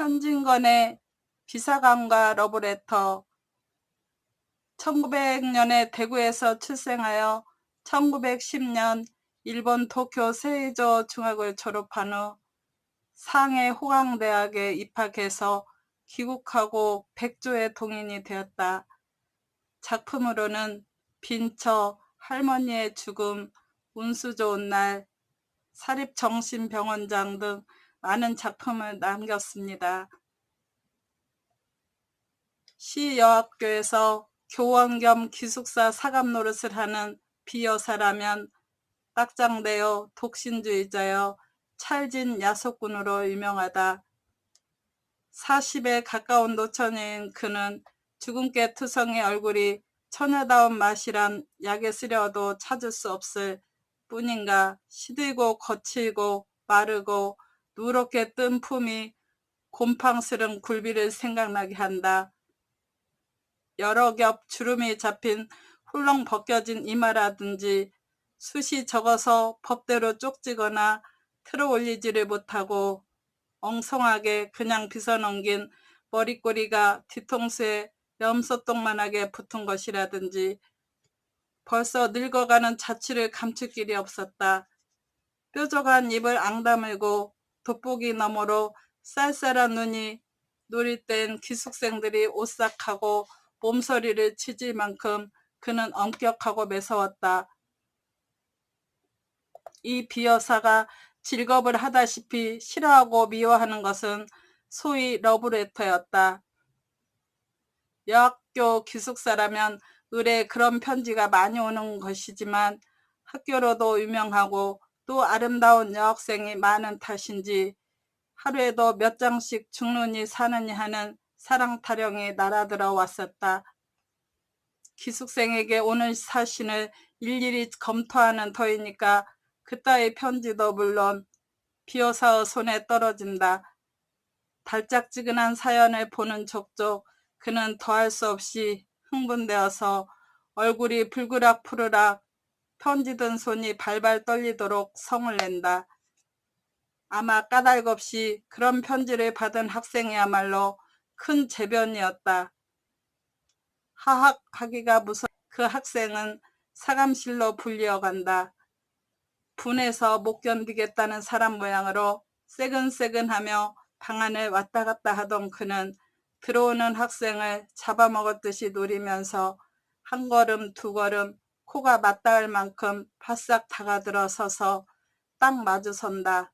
현진건의 비사관과 러브레터. 1900년에 대구에서 출생하여 1910년 일본 도쿄 세이조 중학을 졸업한 후 상해 호강대학에 입학해서 귀국하고 백조의 동인이 되었다. 작품으로는 빈처, 할머니의 죽음, 운수 좋은 날, 사립정신병원장 등 많은 작품을 남겼습니다. 시여학교에서 교원 겸 기숙사 사감 노릇을 하는 비여사라면 딱장되어 독신주의자여 찰진 야속꾼으로 유명하다. 40에 가까운 노처녀인 그는 주근깨 투성이 얼굴이 처녀다운 맛이란 약에 쓰려도 찾을 수 없을 뿐인가 시들고 거칠고 마르고 누렇게 뜬 품이 곰팡스런 굴비를 생각나게 한다. 여러 겹 주름이 잡힌 훌렁 벗겨진 이마라든지 숱이 적어서 법대로 쪽지거나 틀어 올리지를 못하고 엉성하게 그냥 빗어넘긴 머리꼬리가 뒤통수에 염소똥만하게 붙은 것이라든지 벌써 늙어가는 자취를 감출 길이 없었다. 뾰족한 입을 앙다물고 돋보기 너머로 쌀쌀한 눈이 노릴 땐 기숙생들이 오싹하고 몸서리를 치질 만큼 그는 엄격하고 매서웠다. 이 비여사가 직업을 하다시피 싫어하고 미워하는 것은 소위 러브레터였다. 여학교 기숙사라면 의뢰 그런 편지가 많이 오는 것이지만 학교로도 유명하고 또 아름다운 여학생이 많은 탓인지 하루에도 몇 장씩 죽느니 사느니 하는 사랑 타령이 날아들어 왔었다. 기숙생에게 오는 사신을 일일이 검토하는 터이니까 그따위 편지도 물론 비여사의 손에 떨어진다. 달짝지근한 사연을 보는 족족 그는 더할 수 없이 흥분되어서 얼굴이 불그락 푸르락 편지 든 손이 발발 떨리도록 성을 낸다. 아마 까닭없이 그런 편지를 받은 학생이야말로 큰 재변이었다. 하학하기가 무서운 그 학생은 사감실로 불리어간다. 분해서 못 견디겠다는 사람 모양으로 새근새근하며 방안을 왔다 갔다 하던 그는 들어오는 학생을 잡아먹었듯이 노리면서 한 걸음 두 걸음 코가 맞닿을 만큼 바싹 다가들어 서서 딱 마주선다.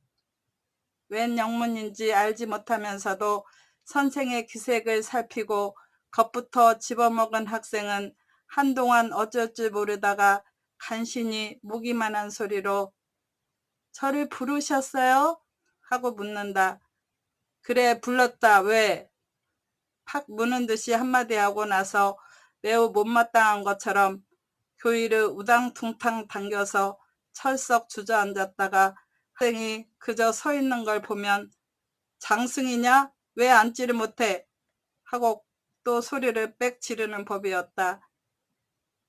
웬 영문인지 알지 못하면서도 선생의 기색을 살피고 겁부터 집어먹은 학생은 한동안 어쩔 줄 모르다가 간신히 무기만한 소리로 저를 부르셨어요? 하고 묻는다. 그래 불렀다. 왜? 팍 무는 듯이 한마디 하고 나서 매우 못마땅한 것처럼 교의를 우당퉁탕 당겨서 철썩 주저앉았다가 학생이 그저 서 있는 걸 보면 장승이냐? 왜 앉지를 못해? 하고 또 소리를 빽 지르는 법이었다.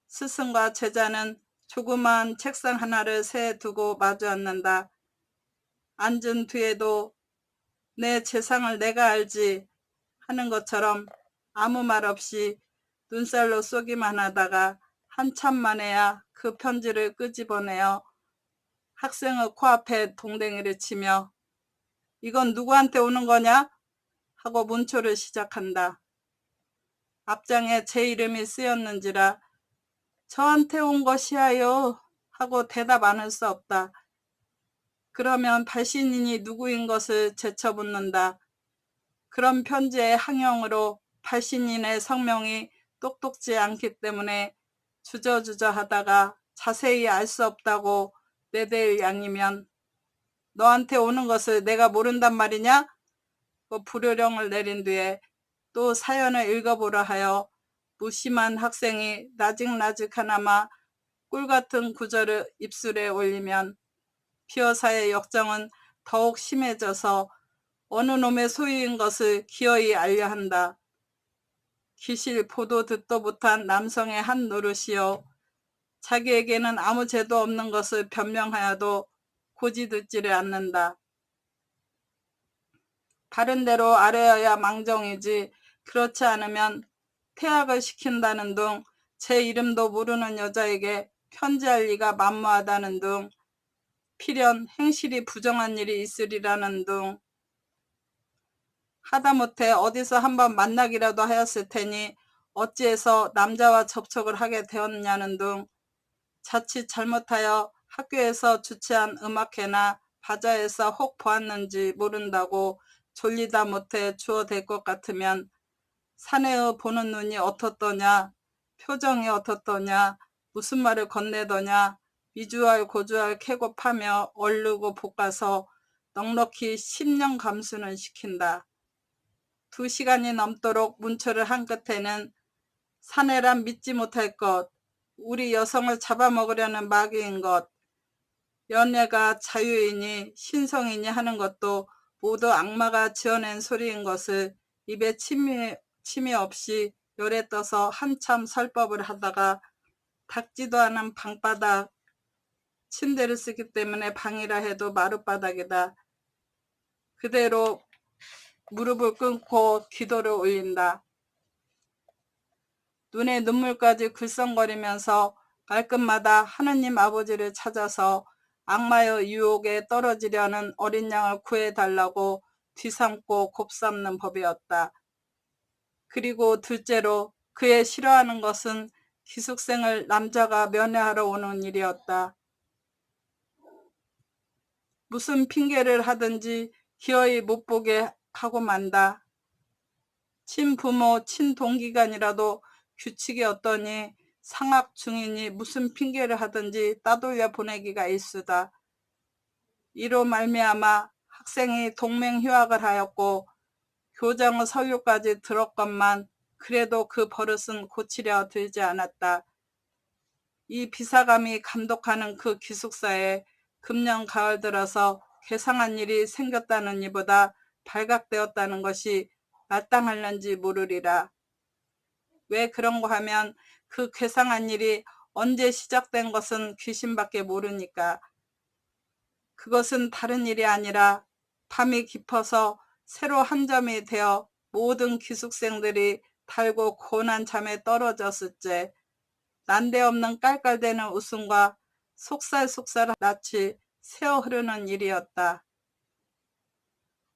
스승과 제자는 조그마한 책상 하나를 세 두고 마주 앉는다. 앉은 뒤에도 내 재상을 내가 알지 하는 것처럼 아무 말 없이 눈살로 쏘기만 하다가 한참 만에야 그 편지를 끄집어내어 학생의 코앞에 동댕이를 치며 이건 누구한테 오는 거냐? 하고 문초를 시작한다. 앞장에 제 이름이 쓰였는지라 저한테 온 것이야요 하고 대답 안 할 수 없다. 그러면 발신인이 누구인 것을 제쳐묻는다. 그런 편지의 항용으로 발신인의 성명이 똑똑지 않기 때문에 주저주저 하다가 자세히 알 수 없다고 내댈 양이면 너한테 오는 것을 내가 모른단 말이냐? 불효령을 내린 뒤에 또 사연을 읽어보라 하여 무심한 학생이 나직나직하나마 꿀같은 구절을 입술에 올리면 비여사의 역정은 더욱 심해져서 어느 놈의 소유인 것을 기어이 알려한다. 기실 보도 듣도 못한 남성의 한 노릇이요. 자기에게는 아무 죄도 없는 것을 변명하여도 고지 듣지를 않는다. 바른 대로 알아야 망정이지 그렇지 않으면 퇴학을 시킨다는 등 제 이름도 모르는 여자에게 편지할 리가 만무하다는 등 필연 행실이 부정한 일이 있으리라는 등 하다못해 어디서 한번 만나기라도 하였을 테니 어찌해서 남자와 접촉을 하게 되었냐는 등 자칫 잘못하여 학교에서 주최한 음악회나 바자회에서 혹 보았는지 모른다고 졸리다 못해 주어댈 것 같으면 사내의 보는 눈이 어떻더냐, 표정이 어떻더냐, 무슨 말을 건네더냐, 미주알 고주알 캐고 파며 얼르고 볶아서 넉넉히 10년 감수는 시킨다. 2시간이 넘도록 문초를 한 끝에는 사내란 믿지 못할 것, 우리 여성을 잡아먹으려는 마귀인 것, 연애가 자유이니 신성이니 하는 것도 모두 악마가 지어낸 소리인 것을 입에 침이 없이 요래 떠서 한참 설법을 하다가 닦지도 않은 방바닥, 침대를 쓰기 때문에 방이라 해도 마룻바닥이다. 그대로 무릎을 꿇고 기도를 올린다. 눈에 눈물까지 글썽거리면서 말끝마다 하느님 아버지를 찾아서 악마의 유혹에 떨어지려는 어린 양을 구해달라고 뒤삼고 곱삼는 법이었다. 그리고 둘째로 그의 싫어하는 것은 기숙생을 남자가 면회하러 오는 일이었다. 무슨 핑계를 하든지 기어이 못 보게 하고 만다. 친부모, 친동기간이라도 규칙이 어떠니 상학 중이니 무슨 핑계를 하든지 따돌려 보내기가 일쑤다. 이로 말미암아 학생이 동맹휴학을 하였고 교장의 설교까지 들었건만 그래도 그 버릇은 고치려 들지 않았다. 이 비사감이 감독하는 그 기숙사에 금년 가을 들어서 괴상한 일이 생겼다는 이보다 발각되었다는 것이 마땅할는지 모르리라. 왜 그런고 하면 그 괴상한 일이 언제 시작된 것은 귀신밖에 모르니까. 그것은 다른 일이 아니라 밤이 깊어서 새로 한 점이 되어 모든 기숙생들이 달고 고운한 잠에 떨어졌을째 난데없는 깔깔대는 웃음과 속살속살 낯이 새어 흐르는 일이었다.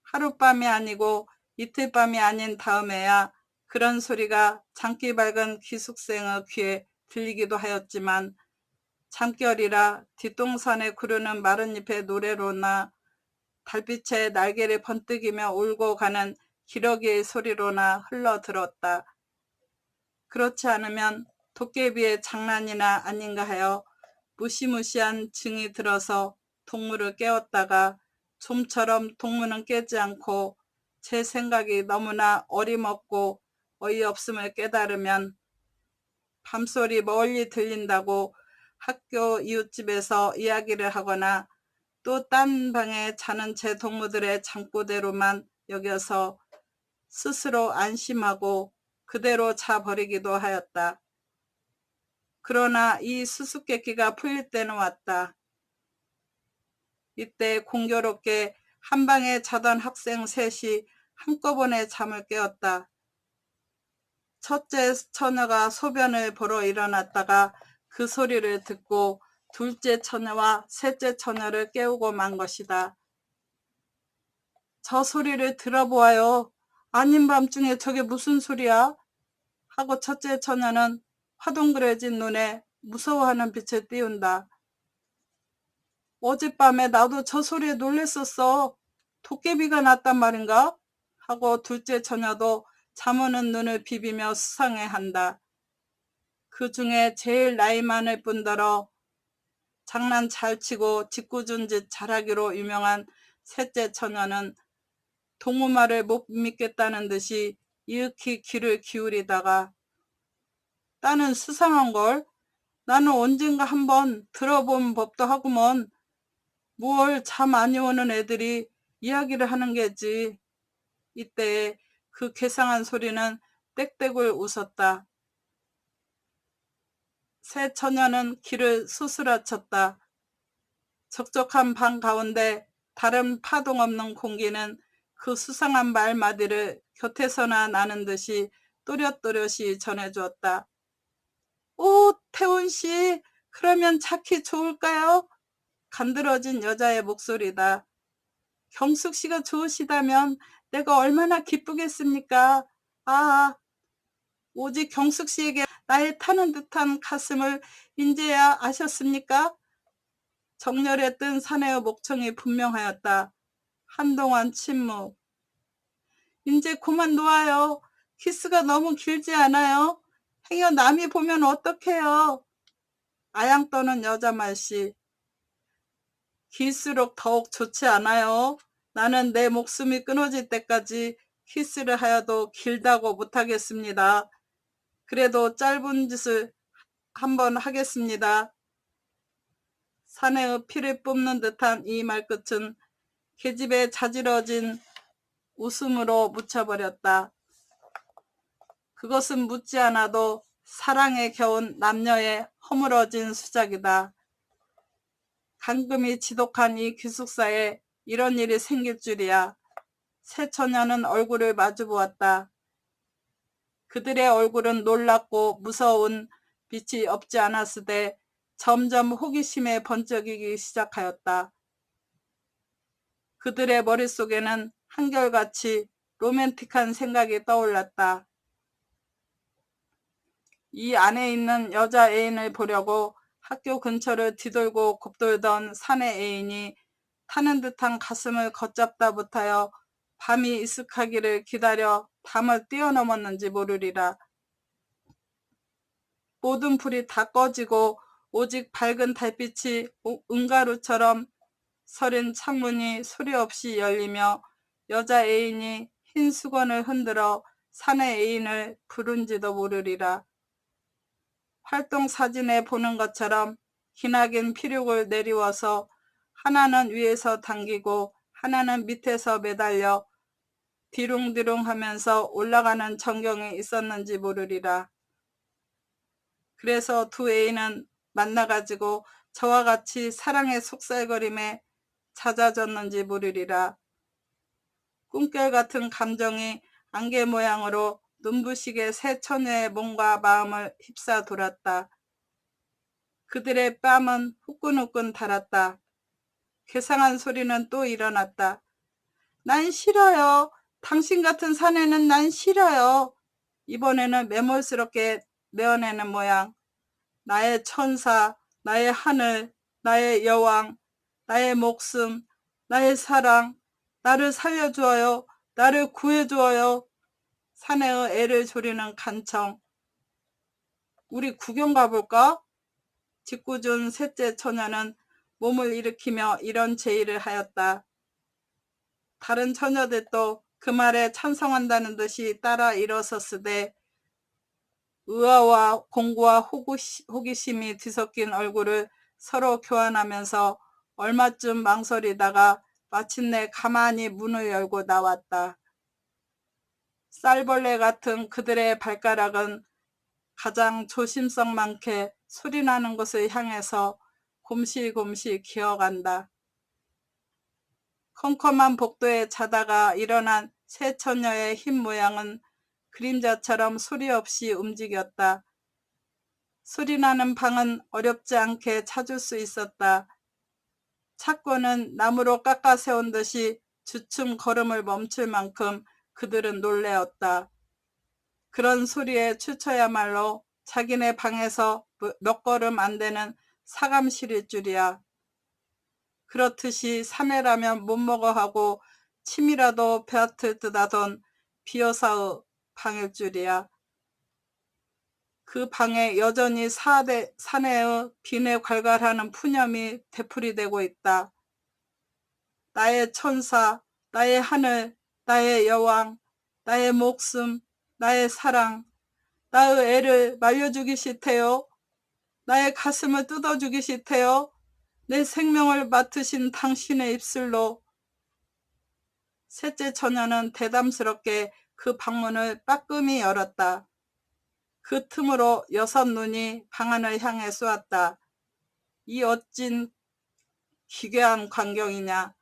하룻밤이 아니고 이틀밤이 아닌 다음에야 그런 소리가 장기 밝은 기숙생의 귀에 들리기도 하였지만 잠결이라 뒷동산에 구르는 마른 잎의 노래로나 달빛에 날개를 번뜩이며 울고 가는 기러기의 소리로나 흘러들었다. 그렇지 않으면 도깨비의 장난이나 아닌가 하여 무시무시한 증이 들어서 동무를 깨웠다가 좀처럼 동무는 깨지 않고 제 생각이 너무나 어림없고 어이없음을 깨달으면 밤소리 멀리 들린다고 학교 이웃집에서 이야기를 하거나 또 딴 방에 자는 제 동무들의 잠꼬대로만 여겨서 스스로 안심하고 그대로 자버리기도 하였다. 그러나 이 수수께끼가 풀릴 때는 왔다. 이때 공교롭게 한 방에 자던 학생 셋이 한꺼번에 잠을 깨었다. 첫째 처녀가 소변을 보러 일어났다가 그 소리를 듣고 둘째 처녀와 셋째 처녀를 깨우고 만 것이다. 저 소리를 들어보아요. 아닌 밤중에 저게 무슨 소리야? 하고 첫째 처녀는 화동그레진 눈에 무서워하는 빛을 띄운다. 어젯밤에 나도 저 소리에 놀랬었어. 도깨비가 났단 말인가? 하고 둘째 처녀도 잠오는 눈을 비비며 수상해한다. 그 중에 제일 나이 많을 뿐더러 장난 잘 치고 짓궂은 짓 잘하기로 유명한 셋째 처녀는 동무 말을 못 믿겠다는 듯이 이윽히 귀를 기울이다가 나는 수상한걸. 나는 언젠가 한번 들어본 법도 하구먼. 뭘 잠 많이 오는 애들이 이야기를 하는 게지. 이때 그 괴상한 소리는 땡땡을 웃었다. 새 처녀는 귀를 수스라쳤다. 적적한 방 가운데 다른 파동 없는 공기는 그 수상한 말마디를 곁에서나 나는 듯이 또렷또렷이 전해주었다. 오, 태훈씨, 그러면 자키 좋을까요? 간드러진 여자의 목소리다. 경숙씨가 좋으시다면 내가 얼마나 기쁘겠습니까? 아, 오직 경숙씨에게 나의 타는 듯한 가슴을 인제야 아셨습니까? 정열에 뜬 사내의 목청이 분명하였다. 한동안 침묵. 이제 그만 놓아요. 키스가 너무 길지 않아요? 행여 남이 보면 어떡해요? 아양 떠는 여자 말씨. 길수록 더욱 좋지 않아요? 나는 내 목숨이 끊어질 때까지 키스를 하여도 길다고 못하겠습니다. 그래도 짧은 짓을 한번 하겠습니다. 사내의 피를 뿜는 듯한 이 말끝은 계집애 자지러진 웃음으로 묻혀버렸다. 그것은 묻지 않아도 사랑에 겨운 남녀의 허물어진 수작이다. 감금이 지독한 이 기숙사에 이런 일이 생길 줄이야. 새 처녀는 얼굴을 마주보았다. 그들의 얼굴은 놀랍고 무서운 빛이 없지 않았으되 점점 호기심에 번쩍이기 시작하였다. 그들의 머릿속에는 한결같이 로맨틱한 생각이 떠올랐다. 이 안에 있는 여자 애인을 보려고 학교 근처를 뒤돌고 곱돌던 사내 애인이 타는 듯한 가슴을 걷잡다 못하여 밤이 이슥하기를 기다려 밤을 뛰어넘었는지 모르리라. 모든 불이 다 꺼지고 오직 밝은 달빛이 은가루처럼 서린 창문이 소리 없이 열리며 여자 애인이 흰 수건을 흔들어 사내 애인을 부른지도 모르리라. 활동 사진에 보는 것처럼 기나긴 피륙을 내리워서 하나는 위에서 당기고 하나는 밑에서 매달려 디룽디룽 하면서 올라가는 전경이 있었는지 모르리라. 그래서 두 애인은 만나가지고 저와 같이 사랑의 속살거림에 잦아졌는지 모르리라. 꿈결 같은 감정이 안개 모양으로 눈부시게 새 처녀의 몸과 마음을 휩싸 돌았다. 그들의 뺨은 후끈후끈 달았다. 괴상한 소리는 또 일어났다. 난 싫어요. 당신 같은 사내는 난 싫어요. 이번에는 매몰스럽게 내어내는 모양. 나의 천사, 나의 하늘, 나의 여왕, 나의 목숨, 나의 사랑, 나를 살려주어요. 나를 구해주어요. 사내의 애를 조리는 간청. 우리 구경 가볼까? 짓궂은 셋째 처녀는 몸을 일으키며 이런 제의를 하였다. 다른 처녀들도 그 말에 찬성한다는 듯이 따라 일어섰으되 의아와 공고와 호기심이 뒤섞인 얼굴을 서로 교환하면서 얼마쯤 망설이다가 마침내 가만히 문을 열고 나왔다. 쌀벌레 같은 그들의 발가락은 가장 조심성 많게 소리나는 곳을 향해서 곰실곰실 기어간다. 컴컴한 복도에 자다가 일어난 새 처녀의 흰 모양은 그림자처럼 소리 없이 움직였다. 소리나는 방은 어렵지 않게 찾을 수 있었다. 찾고는 나무로 깎아 세운 듯이 주춤 걸음을 멈출 만큼 그들은 놀래었다. 그런 소리에 추쳐야말로 자기네 방에서 몇 걸음 안 되는 사감실일 줄이야. 그렇듯이 사내라면 못 먹어 하고 침이라도 배앗을 듯하던 비여사의 방일 줄이야. 그 방에 여전히 사내의 비내 괄괄하는 푸념이 되풀이되고 있다. 나의 천사, 나의 하늘, 나의 여왕, 나의 목숨, 나의 사랑, 나의 애를 말려주기 싫대요. 나의 가슴을 뜯어주기 싫대요. 내 생명을 맡으신 당신의 입술로. 셋째 처녀는 대담스럽게 그 방문을 빠끔히 열었다. 그 틈으로 6 눈이 방 안을 향해 쏘았다. 이 어찐 기괴한 광경이냐.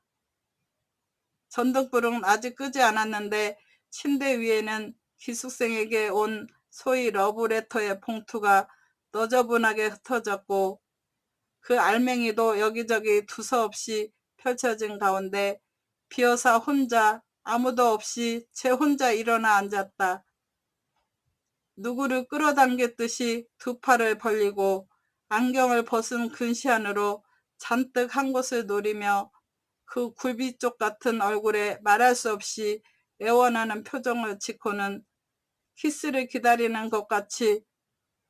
전등불은 아직 끄지 않았는데 침대 위에는 기숙생에게 온 소위 러브레터의 봉투가 너저분하게 흩어졌고 그 알맹이도 여기저기 두서없이 펼쳐진 가운데 비어사 혼자 아무도 없이 제 혼자 일어나 앉았다. 누구를 끌어당겼듯이 두 팔을 벌리고 안경을 벗은 근시안으로 잔뜩 한 곳을 노리며 그 굴비쪽 같은 얼굴에 말할 수 없이 애원하는 표정을 짓고는 키스를 기다리는 것 같이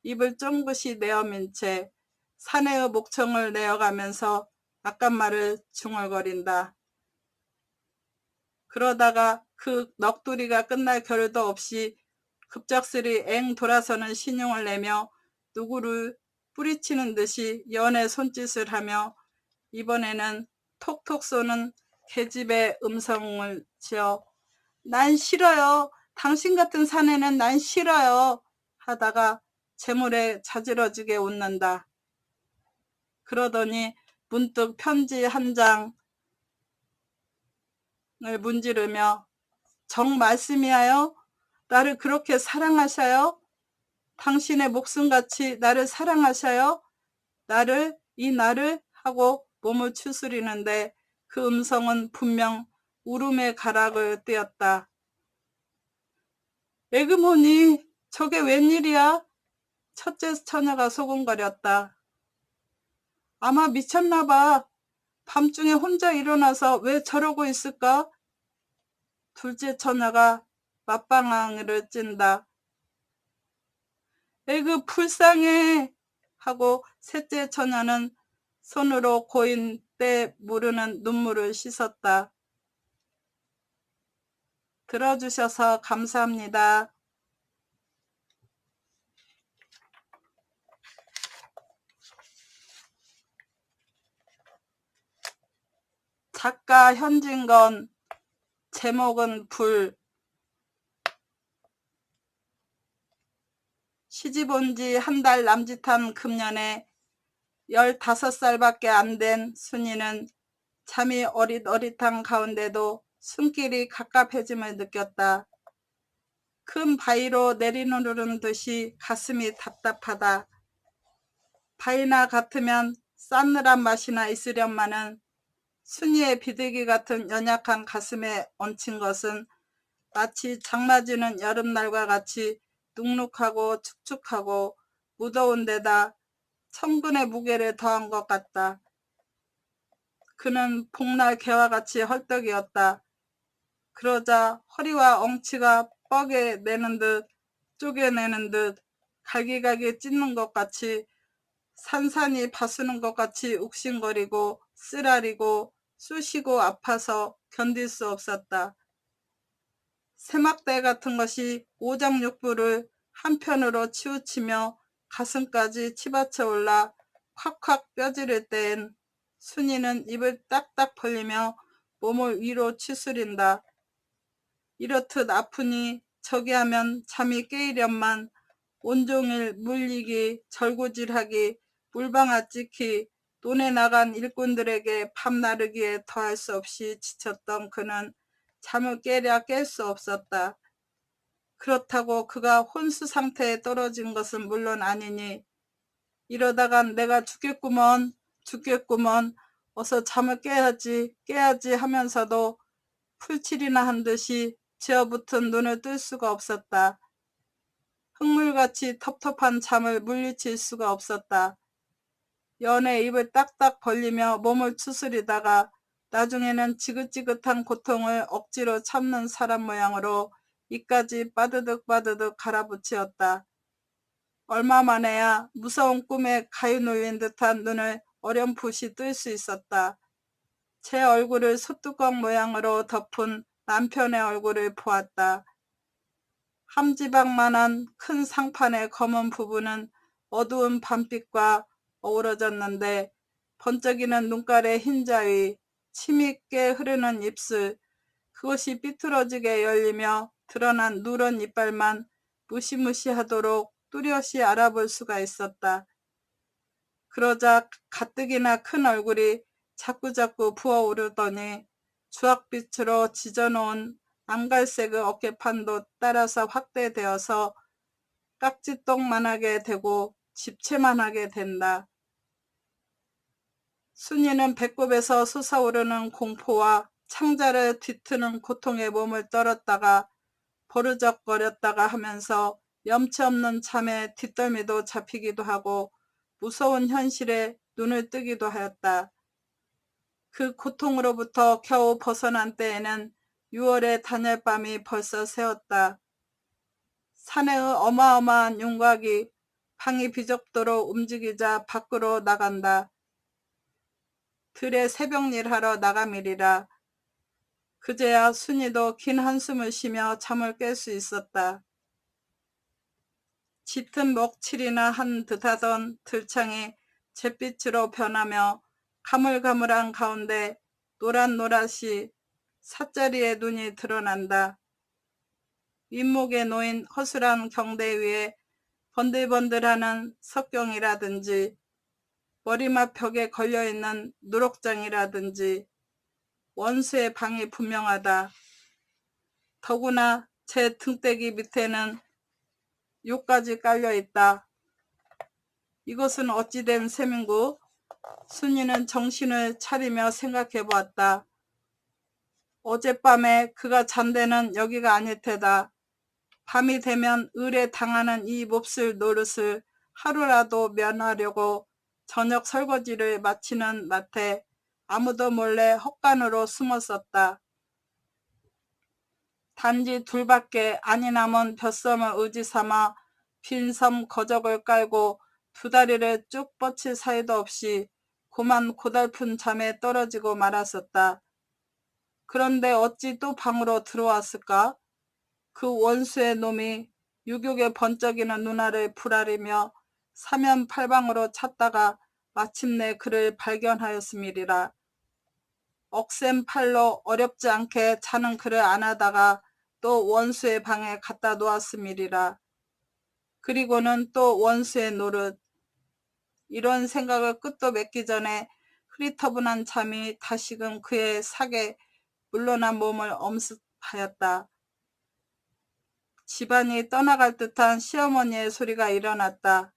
입을 쫑긋이 내어민 채 사내의 목청을 내어가면서 아깐 말을 중얼거린다. 그러다가 그 넋두리가 끝날 겨를도 없이 급작스레 앵 돌아서는 신용을 내며 누구를 뿌리치는 듯이 연애 손짓을 하며 이번에는 톡톡 쏘는 계집의 음성을 지어 난 싫어요. 당신 같은 사내는 난 싫어요. 하다가 재물에 자지러지게 웃는다. 그러더니 문득 편지 한 장을 문지르며 정 말씀이하여? 나를 그렇게 사랑하셔요? 당신의 목숨같이 나를 사랑하셔요? 나를 하고 몸을 추스리는데 그 음성은 분명 울음의 가락을 띄었다. 에그모니, 저게 웬일이야? 첫째 처녀가 소곤거렸다. 아마 미쳤나봐. 밤중에 혼자 일어나서 왜 저러고 있을까? 둘째 처녀가 맞방아를 찐다. 에그 불쌍해 하고 셋째 처녀는 손으로 고인 때 무르는 눈물을 씻었다. 들어주셔서 감사합니다. 작가 현진건, 제목은 불. 시집 온 지 한 달 남짓한 금년에 15살밖에 안 된 순이는 잠이 어릿어릿한 가운데도 숨길이 갑갑해짐을 느꼈다. 큰 바위로 내리누르는 듯이 가슴이 답답하다. 바위나 같으면 싸늘한 맛이나 있으련마는 순이의 비둘기 같은 연약한 가슴에 얹힌 것은 마치 장마지는 여름날과 같이 눅눅하고 축축하고 무더운 데다 천근의 무게를 더한 것 같다. 그는 복날 개와 같이 헐떡이었다. 그러자 허리와 엉치가 뻐개내는 듯 쪼개내는 듯 갈기갈기 찢는 것 같이 산산이 바스는 것 같이 욱신거리고 쓰라리고 쑤시고 아파서 견딜 수 없었다. 새막대 같은 것이 오장육부를 한편으로 치우치며 가슴까지 치받쳐 올라 콱콱 뼈지를 때엔 순이는 입을 딱딱 벌리며 몸을 위로 치수린다. 이렇듯 아프니 저기 하면 잠이 깨이련만 온종일 물리기, 절구질하기, 물방아 찍기, 논에 나간 일꾼들에게 밤 나르기에 더할 수 없이 지쳤던 그는 잠을 깨랴 깰 수 없었다. 그렇다고 그가 혼수 상태에 떨어진 것은 물론 아니니 이러다간 내가 죽겠구먼 어서 잠을 깨야지 하면서도 풀칠이나 한 듯이 지어붙은 눈을 뜰 수가 없었다. 흙물같이 텁텁한 잠을 물리칠 수가 없었다. 연애 입을 딱딱 벌리며 몸을 추스리다가 나중에는 지긋지긋한 고통을 억지로 참는 사람 모양으로 입까지 빠드득 갈아붙이었다. 얼마 만에야 무서운 꿈에 가위 눌린 듯한 눈을 어렴풋이 뜰 수 있었다. 제 얼굴을 소뚜껑 모양으로 덮은 남편의 얼굴을 보았다. 함지박만한 큰 상판의 검은 부분은 어두운 밤빛과 어우러졌는데 번쩍이는 눈깔의 흰자위, 침있게 흐르는 입술, 그것이 삐뚤어지게 열리며 드러난 누런 이빨만 무시무시하도록 뚜렷이 알아볼 수가 있었다. 그러자 가뜩이나 큰 얼굴이 자꾸자꾸 부어오르더니 주황빛으로 지져놓은 안갈색 어깨판도 따라서 확대되어서 깍지똥만하게 되고 집채만하게 된다. 순이는 배꼽에서 솟아오르는 공포와 창자를 뒤트는 고통에 몸을 떨었다가 버르적거렸다가 하면서 염치 없는 잠에 뒷덜미도 잡히기도 하고 무서운 현실에 눈을 뜨기도 하였다. 그 고통으로부터 겨우 벗어난 때에는 6월의 단열밤이 벌써 새었다. 산의 어마어마한 윤곽이 방이 비좁도록 움직이자 밖으로 나간다. 들에 새벽일 하러 나가밀이라. 그제야 순이도 긴 한숨을 쉬며 잠을 깰 수 있었다. 짙은 먹칠이나 한 듯하던 들창이 잿빛으로 변하며 가물가물한 가운데 노란노랗이 사짜리의 눈이 드러난다. 윗목에 놓인 허술한 경대 위에 번들번들하는 석경이라든지 머리맡 벽에 걸려있는 누럭장이라든지 원수의 방이 분명하다. 더구나 제 등대기 밑에는 욕까지 깔려있다. 이것은 어찌된 셈인고? 순이는 정신을 차리며 생각해 보았다. 어젯밤에 그가 잔 데는 여기가 아닐 테다. 밤이 되면 을에 당하는 이 몹쓸 노릇을 하루라도 면하려고 저녁 설거지를 마치는 마트에 아무도 몰래 헛간으로 숨었었다. 단지 둘밖에 아니 남은 벼섬을 의지삼아 빈 섬 거적을 깔고 두 다리를 쭉 뻗칠 사이도 없이 고만 고달픈 잠에 떨어지고 말았었다. 그런데 어찌 또 방으로 들어왔을까? 그 원수의 놈이 유격에 번쩍이는 눈알을 부라리며 사면팔방으로 찾다가 마침내 그를 발견하였음이리라. 억센 팔로 어렵지 않게 자는 그를 안아다가 또 원수의 방에 갖다 놓았음이리라. 그리고는 또 원수의 노릇. 이런 생각을 끝도 맺기 전에 흐릿터분한 잠이 다시금 그의 sak에 물러난 몸을 엄습하였다. 집안이 떠나갈 듯한 시어머니의 소리가 일어났다.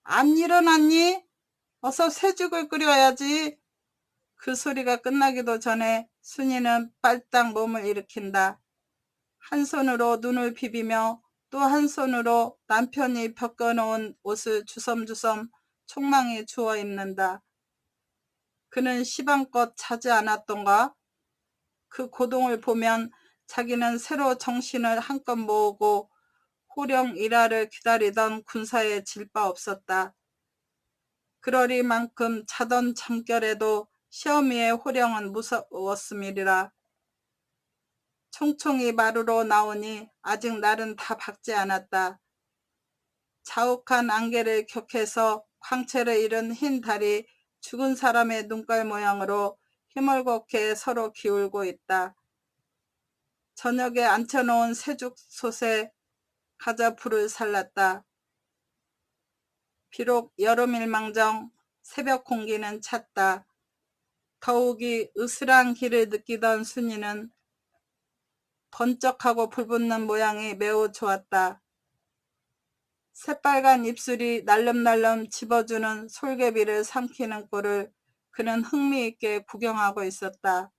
안 일어났니? 어서 새죽을 끓여야지. 그 소리가 끝나기도 전에 순이는 빨딱 몸을 일으킨다. 한 손으로 눈을 비비며 또 한 손으로 남편이 벗겨놓은 옷을 주섬주섬 촉망이 주워 입는다. 그는 시방껏 자지 않았던가? 그 고동을 보면 자기는 새로 정신을 한껏 모으고 호령 일하를 기다리던 군사에 질 바 없었다. 그러리만큼 자던 잠결에도 시어미의 호령은 무서웠음이리라. 총총이 마루로 나오니 아직 날은 다 밝지 않았다. 자욱한 안개를 격해서 광채를 잃은 흰 달이 죽은 사람의 눈깔 모양으로 희멀겋게 서로 기울고 있다. 저녁에 앉혀놓은 새죽솥에 가자 불을 살랐다. 비록 여름일망정 새벽 공기는 찼다. 더욱이 으스란 기를 느끼던 순이는 번쩍하고 불붙는 모양이 매우 좋았다. 새빨간 입술이 날름날름 집어주는 솔개비를 삼키는 꼴을 그는 흥미있게 구경하고 있었다.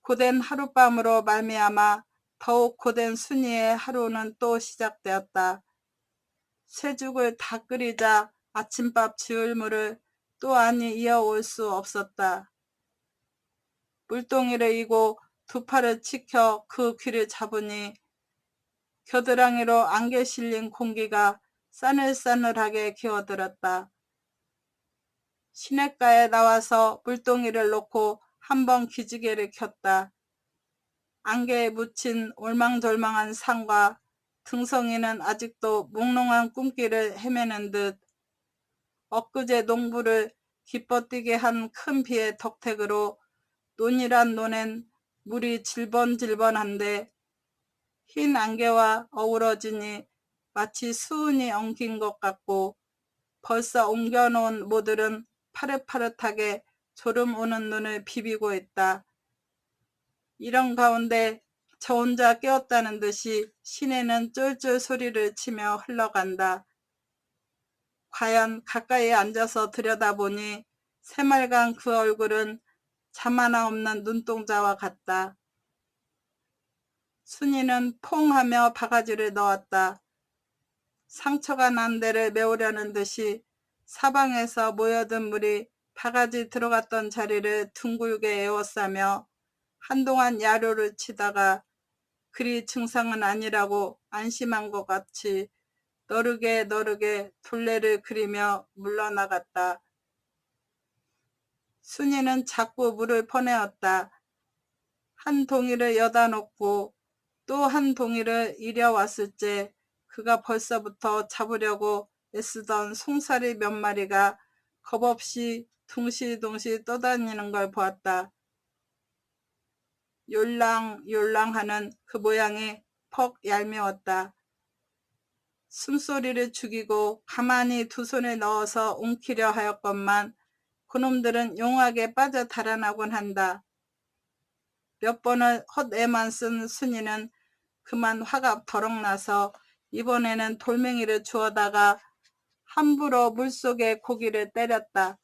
고된 하룻밤으로 말미암아 더욱 고된 순이의 하루는 또 시작되었다. 쇠죽을 다 끓이자 아침밥 지을 물을 또 아니 이어올 수 없었다. 물동이를 이고 두 팔을 치켜 그 귀를 잡으니 겨드랑이로 안개 실린 공기가 싸늘싸늘하게 기어들었다. 시냇가에 나와서 물동이를 놓고 한번 기지개를 켰다. 안개에 묻힌 올망졸망한 산과 등성이는 아직도 몽롱한 꿈길을 헤매는 듯 엊그제 농부를 기뻐뛰게 한 큰 비의 덕택으로 논이란 논엔 물이 질번질번한데 흰 안개와 어우러지니 마치 수은이 엉킨 것 같고 벌써 옮겨놓은 모들은 파릇파릇하게 졸음 오는 눈을 비비고 있다. 이런 가운데 저 혼자 깨었다는 듯이 시내는 쫄쫄 소리를 치며 흘러간다. 과연 가까이 앉아서 들여다보니 새말간 그 얼굴은 잠 하나 없는 눈동자와 같다. 순이는 퐁 하며 바가지를 넣었다. 상처가 난 데를 메우려는 듯이 사방에서 모여든 물이 바가지 들어갔던 자리를 둥글게 에워싸며 한동안 야료를 치다가 그리 증상은 아니라고 안심한 것 같이 너르게 둘레를 그리며 물러나갔다. 순이는 자꾸 물을 퍼내었다. 한 동이를 여다 놓고 또 한 동이를 이려왔을째 그가 벌써부터 잡으려고 애쓰던 송사리 몇 마리가 겁없이 둥실둥실 떠다니는 걸 보았다. 욜랑욜랑하는 그 모양이 퍽 얄미웠다. 숨소리를 죽이고 가만히 두 손을 넣어서 움키려 하였건만 그놈들은 용하게 빠져 달아나곤 한다. 몇 번을 헛애만 쓴 순이는 그만 화가 더럭 나서 이번에는 돌멩이를 주워다가 함부로 물속에 고기를 때렸다.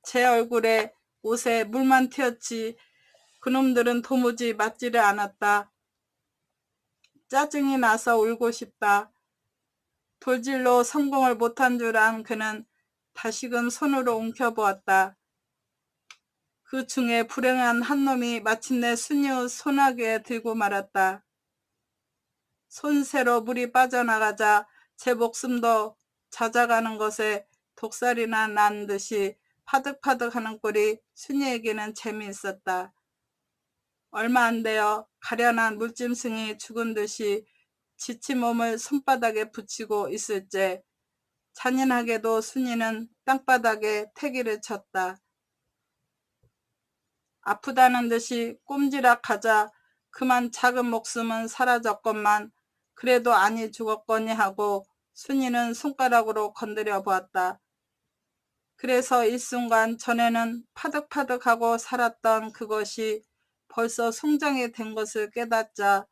제 얼굴에 옷에 물만 튀었지 그놈들은 도무지 맞지를 않았다. 짜증이 나서 울고 싶다. 돌질로 성공을 못한 줄 안 그는 다시금 손으로 움켜보았다. 그 중에 불행한 한 놈이 마침내 순이의 소나귀에 들고 말았다. 손새로 물이 빠져나가자 제 목숨도 잦아가는 것에 독살이나 난 듯이 파득파득하는 꼴이 순이에게는 재미있었다. 얼마 안 되어 가련한 물짐승이 죽은 듯이 지친 몸을 손바닥에 붙이고 있을째 잔인하게도 순이는 땅바닥에 태기를 쳤다. 아프다는 듯이 꼼지락하자 그만 작은 목숨은 사라졌건만 그래도 아니 죽었거니 하고 순이는 손가락으로 건드려 보았다. 그래서 일순간 전에는 파득파득하고 살았던 그것이 벌써 송장이 된 것을 깨닫자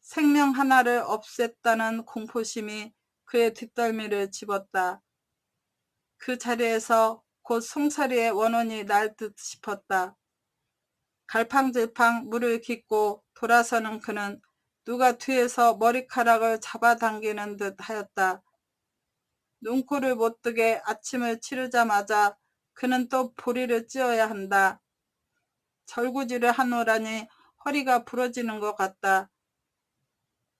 생명 하나를 없앴다는 공포심이 그의 뒷덜미를 집었다. 그 자리에서 곧 송사리의 원혼이 날 듯 싶었다. 갈팡질팡 물을 깃고 돌아서는 그는 누가 뒤에서 머리카락을 잡아당기는 듯 하였다. 눈코를 못 뜨게 아침을 치르자마자 그는 또 보리를 찧어야 한다. 절구질을 하노라니 허리가 부러지는 것 같다.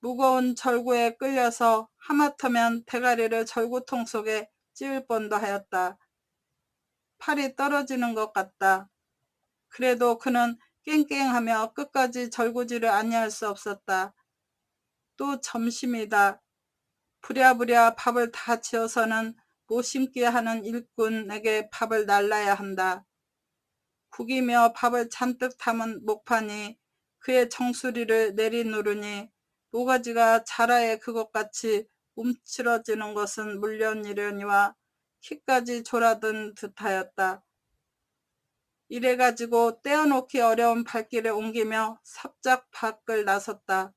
무거운 절구에 끌려서 하마터면 대가리를 절구통 속에 찌을 뻔도 하였다. 팔이 떨어지는 것 같다. 그래도 그는 깽깽하며 끝까지 절구질을 아니할 수 없었다. 또 점심이다. 부랴부랴 밥을 다 지어서는 못 심게 하는 일꾼에게 밥을 날라야 한다. 국이며 밥을 잔뜩 담은 목판이 그의 정수리를 내리누르니 모가지가 자라에 그것같이 움츠러지는 것은 물론이려니와 키까지 졸아든 듯하였다. 이래가지고 떼어놓기 어려운 발길을 옮기며 삽작 밖을 나섰다.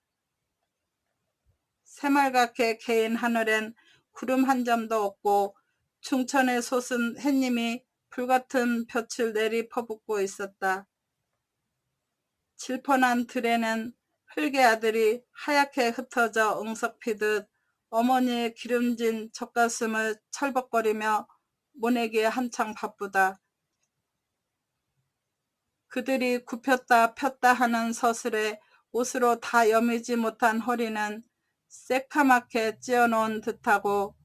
새말갛게 개인 하늘엔 구름 한 점도 없고 중천에 솟은 햇님이 불같은 볕을 내리 퍼붓고 있었다. 질펀한 들에는 흙의 아들이 하얗게 흩어져 응석피듯 어머니의 기름진 젖가슴을 철벅거리며 모내기에 한창 바쁘다. 그들이 굽혔다 폈다 하는 서슬에 옷으로 다 여미지 못한 허리는 새카맣게 찧어놓은 듯하고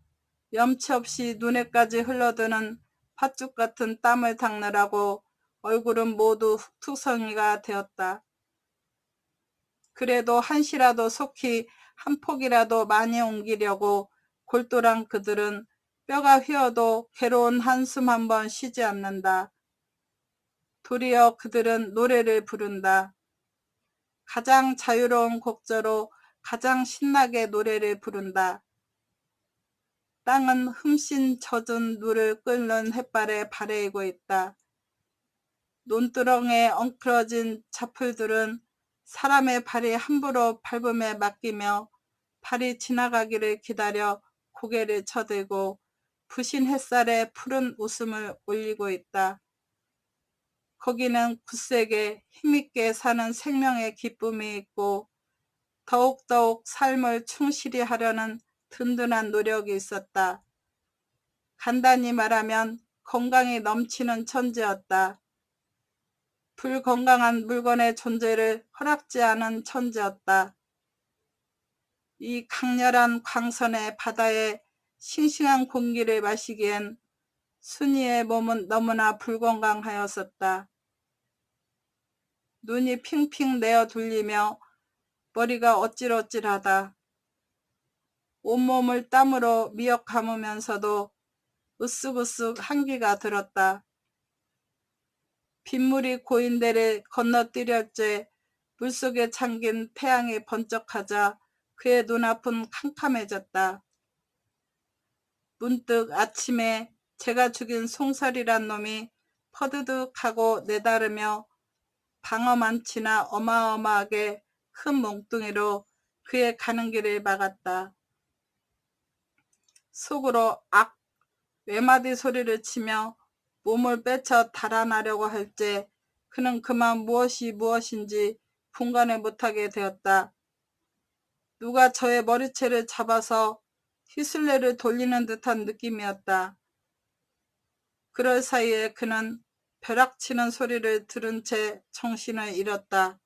염치 없이 눈에까지 흘러드는 팥죽 같은 땀을 닦느라고 얼굴은 모두 흙투성이가 되었다. 그래도 한시라도 속히 한 폭이라도 많이 옮기려고 골똘한 그들은 뼈가 휘어도 괴로운 한숨 한번 쉬지 않는다. 도리어 그들은 노래를 부른다. 가장 자유로운 곡조로 가장 신나게 노래를 부른다. 땅은 흠씬 젖은 물을 끓는 햇발에 바래이고 있다. 논두렁에 엉클어진 잡풀들은 사람의 발이 함부로 밟음에 맡기며 발이 지나가기를 기다려 고개를 쳐들고 부신 햇살에 푸른 웃음을 올리고 있다. 거기는 굳세게 힘있게 사는 생명의 기쁨이 있고 더욱더욱 삶을 충실히 하려는 든든한 노력이 있었다. 간단히 말하면 건강이 넘치는 천지였다. 불건강한 물건의 존재를 허락지 않은 천지였다. 이 강렬한 광선의 바다에 싱싱한 공기를 마시기엔 순이의 몸은 너무나 불건강하였었다. 눈이 핑핑 내어 돌리며 머리가 어찔어찔하다. 온몸을 땀으로 미역 감으면서도 으쓱으쓱 한기가 들었다. 빗물이 고인 데를 건너뛰려째 물속에 잠긴 태양이 번쩍하자 그의 눈앞은 캄캄해졌다. 문득 아침에 제가 죽인 송설이란 놈이 퍼드득하고 내다르며 방어만치나 어마어마하게 큰 몽둥이로 그의 가는 길을 막았다. 속으로 악 외마디 소리를 치며 몸을 빼쳐 달아나려고 할때 그는 그만 무엇이 무엇인지 분간을 못하게 되었다. 누가 저의 머리채를 잡아서 휘슬레를 돌리는 듯한 느낌이었다. 그럴 사이에 그는 벼락치는 소리를 들은 채 정신을 잃었다.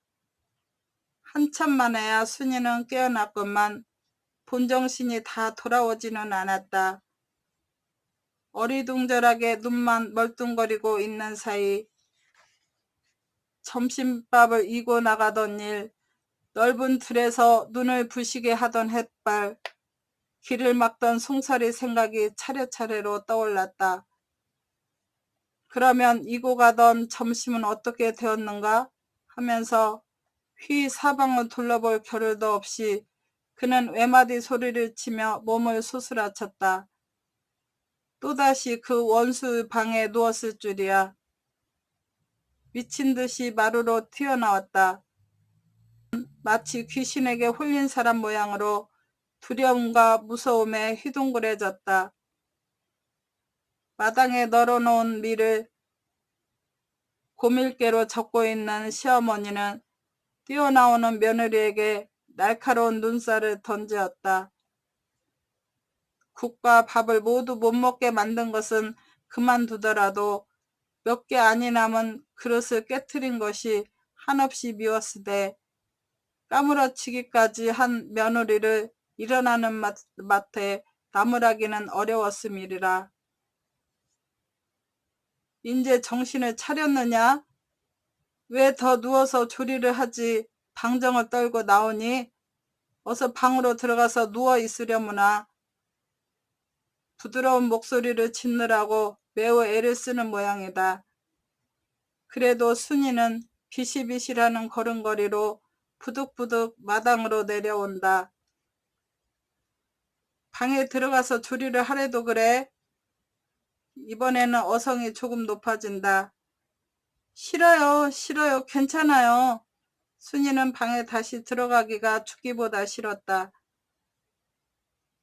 한참 만에야 순이는 깨어났건만 본정신이 다 돌아오지는 않았다. 어리둥절하게 눈만 멀뚱거리고 있는 사이 점심밥을 이고 나가던 일, 넓은 들에서 눈을 부시게 하던 햇발, 길을 막던 송사리 생각이 차례차례로 떠올랐다. 그러면 이고 가던 점심은 어떻게 되었는가 하면서 휘 사방을 둘러볼 겨를도 없이 그는 외마디 소리를 치며 몸을 소스라쳤다. 또다시 그 원수 방에 누웠을 줄이야. 미친 듯이 마루로 튀어나왔다. 마치 귀신에게 홀린 사람 모양으로 두려움과 무서움에 휘둥그레졌다. 마당에 널어놓은 밀을 고밀개로 젓고 있는 시어머니는 뛰어나오는 며느리에게 날카로운 눈살을 던지었다. 국과 밥을 모두 못 먹게 만든 것은 그만두더라도 몇 개 안이 남은 그릇을 깨트린 것이 한없이 미웠으되 까무러치기까지 한 며느리를 일어나는 맛에 나무라기는 어려웠음이리라. 인제 정신을 차렸느냐? 왜 더 누워서 조리를 하지 방정을 떨고 나오니? 어서 방으로 들어가서 누워 있으려무나. 부드러운 목소리를 짓느라고 매우 애를 쓰는 모양이다. 그래도 순이는 비실비실하는 걸음걸이로 부득부득 마당으로 내려온다. 방에 들어가서 조리를 하래도 그래? 이번에는 어성이 조금 높아진다. 싫어요, 싫어요, 괜찮아요. 순이는 방에 다시 들어가기가 죽기보다 싫었다.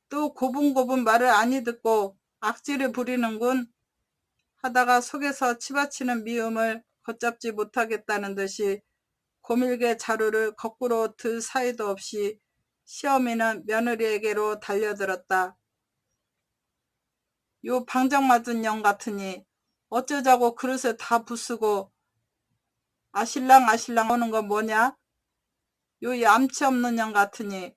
또 고분고분 말을 아니 듣고 악질을 부리는군 하다가 속에서 치받치는 미움을 걷잡지 못하겠다는 듯이 고밀개 자루를 거꾸로 들 사이도 없이 시어미는 며느리에게로 달려들었다. 요 방정맞은 년 같으니 어쩌자고 그릇을 다 부수고 아실랑 오는 건 뭐냐? 요 얌치 없는 년 같으니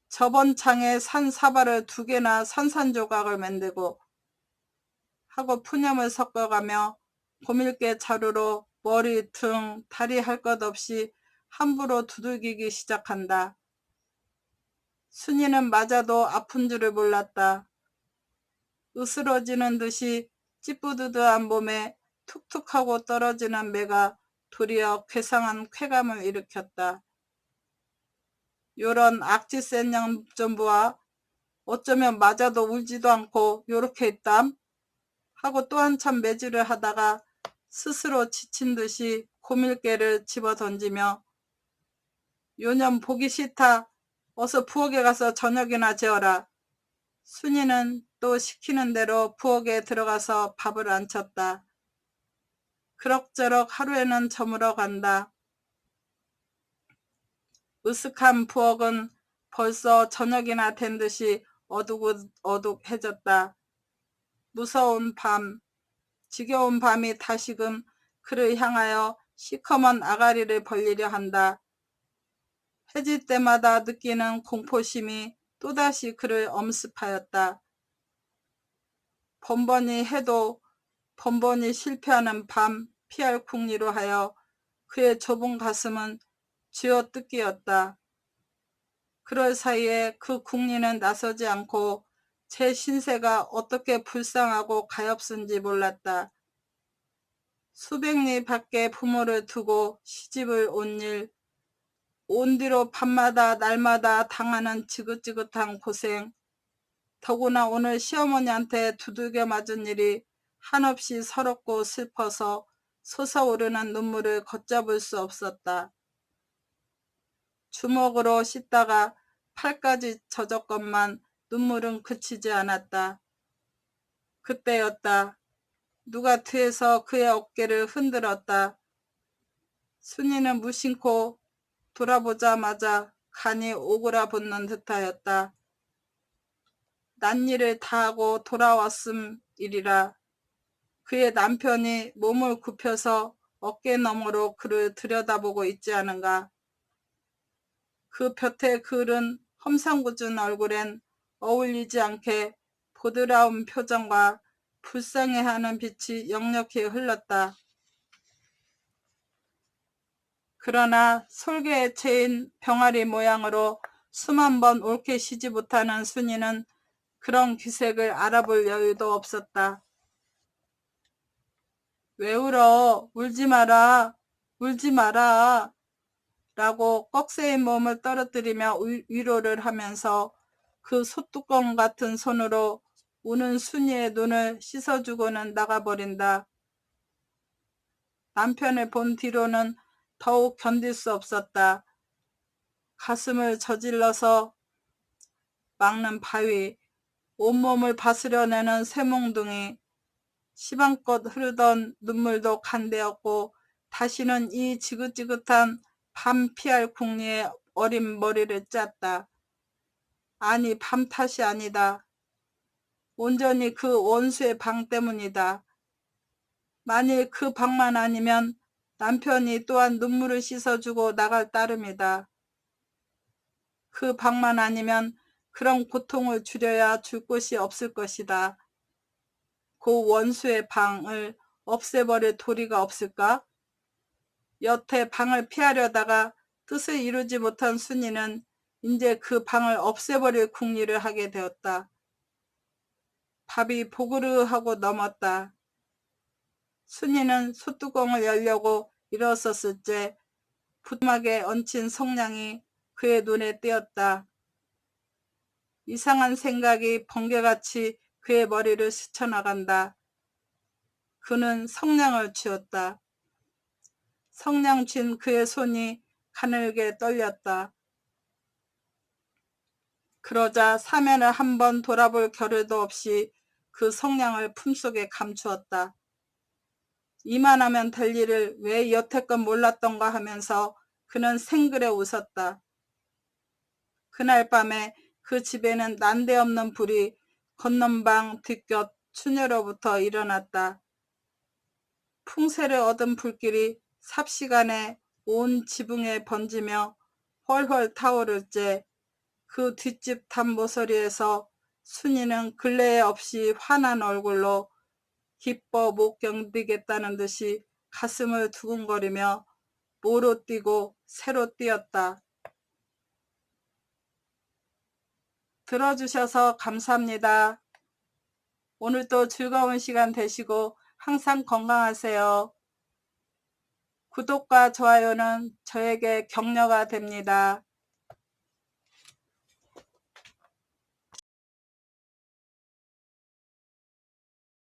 저번 창에 산 사발을 2개나 산산조각을 만들고 하고 푸념을 섞어가며 고밀개 자루로 머리, 등, 다리 할 것 없이 함부로 두들기기 시작한다. 순이는 맞아도 아픈 줄을 몰랐다. 으스러지는 듯이 찌뿌드드한 몸에 툭툭하고 떨어지는 매가 도리어 괴상한 쾌감을 일으켰다. 요런 악지 센 양 좀 보아. 어쩌면 맞아도 울지도 않고 요렇게 했담 하고 또 한참 매질을 하다가 스스로 지친 듯이 고밀개를 집어 던지며 요년 보기 싫다. 어서 부엌에 가서 저녁이나 재워라. 순이는 또 시키는 대로 부엌에 들어가서 밥을 안 쳤다. 그럭저럭 하루에는 저물어 간다. 으슥한 부엌은 벌써 저녁이나 된 듯이 어둑어둑해졌다. 무서운 밤, 지겨운 밤이 다시금 그를 향하여 시커먼 아가리를 벌리려 한다. 해질 때마다 느끼는 공포심이 또다시 그를 엄습하였다. 번번이 해도 번번이 실패하는 밤 피할 궁리로 하여 그의 좁은 가슴은 쥐어뜯기였다. 그럴 사이에 그 궁리는 나서지 않고 제 신세가 어떻게 불쌍하고 가엾은지 몰랐다. 수백 리 밖에 부모를 두고 시집을 온 일, 온 뒤로 밤마다 날마다 당하는 지긋지긋한 고생, 더구나 오늘 시어머니한테 두들겨 맞은 일이 한없이 서럽고 슬퍼서 솟아오르는 눈물을 걷잡을 수 없었다. 주먹으로 씻다가 팔까지 젖었건만 눈물은 그치지 않았다. 그때였다. 누가 뒤에서 그의 어깨를 흔들었다. 순이는 무심코 돌아보자마자 간이 오그라붙는 듯하였다. 난일을 다하고 돌아왔음이리라. 그의 남편이 몸을 굽혀서 어깨 너머로 그를 들여다보고 있지 않은가. 그 볕에 그을은 험상궂은 얼굴엔 어울리지 않게 보드라운 표정과 불쌍해하는 빛이 역력히 흘렀다. 그러나 솔개에 채인 병아리 모양으로 수만 번 옳게 쉬지 못하는 순이는 그런 기색을 알아볼 여유도 없었다. 왜 울어? 울지 마라. 울지 마라. 라고 꺽쇠인 몸을 떨어뜨리며 위로를 하면서 그 솥뚜껑 같은 손으로 우는 순이의 눈을 씻어주고는 나가버린다. 남편을 본 뒤로는 더욱 견딜 수 없었다. 가슴을 저질러서 막는 바위, 온몸을 바스려내는 쇠몽둥이, 시방껏 흐르던 눈물도 간되었고 다시는 이 지긋지긋한 밤 피할 궁리에 어린 머리를 짰다. 아니, 밤 탓이 아니다. 온전히 그 원수의 방 때문이다. 만일 그 방만 아니면 남편이 또한 눈물을 씻어주고 나갈 따름이다. 그 방만 아니면 그런 고통을 줄여야 줄 곳이 없을 것이다. 그 원수의 방을 없애버릴 도리가 없을까? 여태 방을 피하려다가 뜻을 이루지 못한 순이는 이제 그 방을 없애버릴 궁리를 하게 되었다. 밥이 보그르하고 넘었다. 순이는 솥뚜껑을 열려고 일어섰을 때 부뚜막에 얹힌 성냥이 그의 눈에 띄었다. 이상한 생각이 번개같이 그의 머리를 스쳐나간다. 그는 성냥을 쥐었다. 성냥 쥔 그의 손이 가늘게 떨렸다. 그러자 사면을 한번 돌아볼 겨를도 없이 그 성냥을 품속에 감추었다. 이만하면 될 일을 왜 여태껏 몰랐던가 하면서 그는 생글에 웃었다. 그날 밤에 그 집에는 난데없는 불이 건넌방 뒷곁 추녀로부터 일어났다. 풍세를 얻은 불길이 삽시간에 온 지붕에 번지며 훨훨 타오를 때 그 뒷집 담모서리에서 순이는 근래에 없이 환한 얼굴로 기뻐 못 견디겠다는 듯이 가슴을 두근거리며 모로 뛰고 새로 뛰었다. 들어주셔서 감사합니다. 오늘도 즐거운 시간 되시고 항상 건강하세요. 구독과 좋아요는 저에게 격려가 됩니다.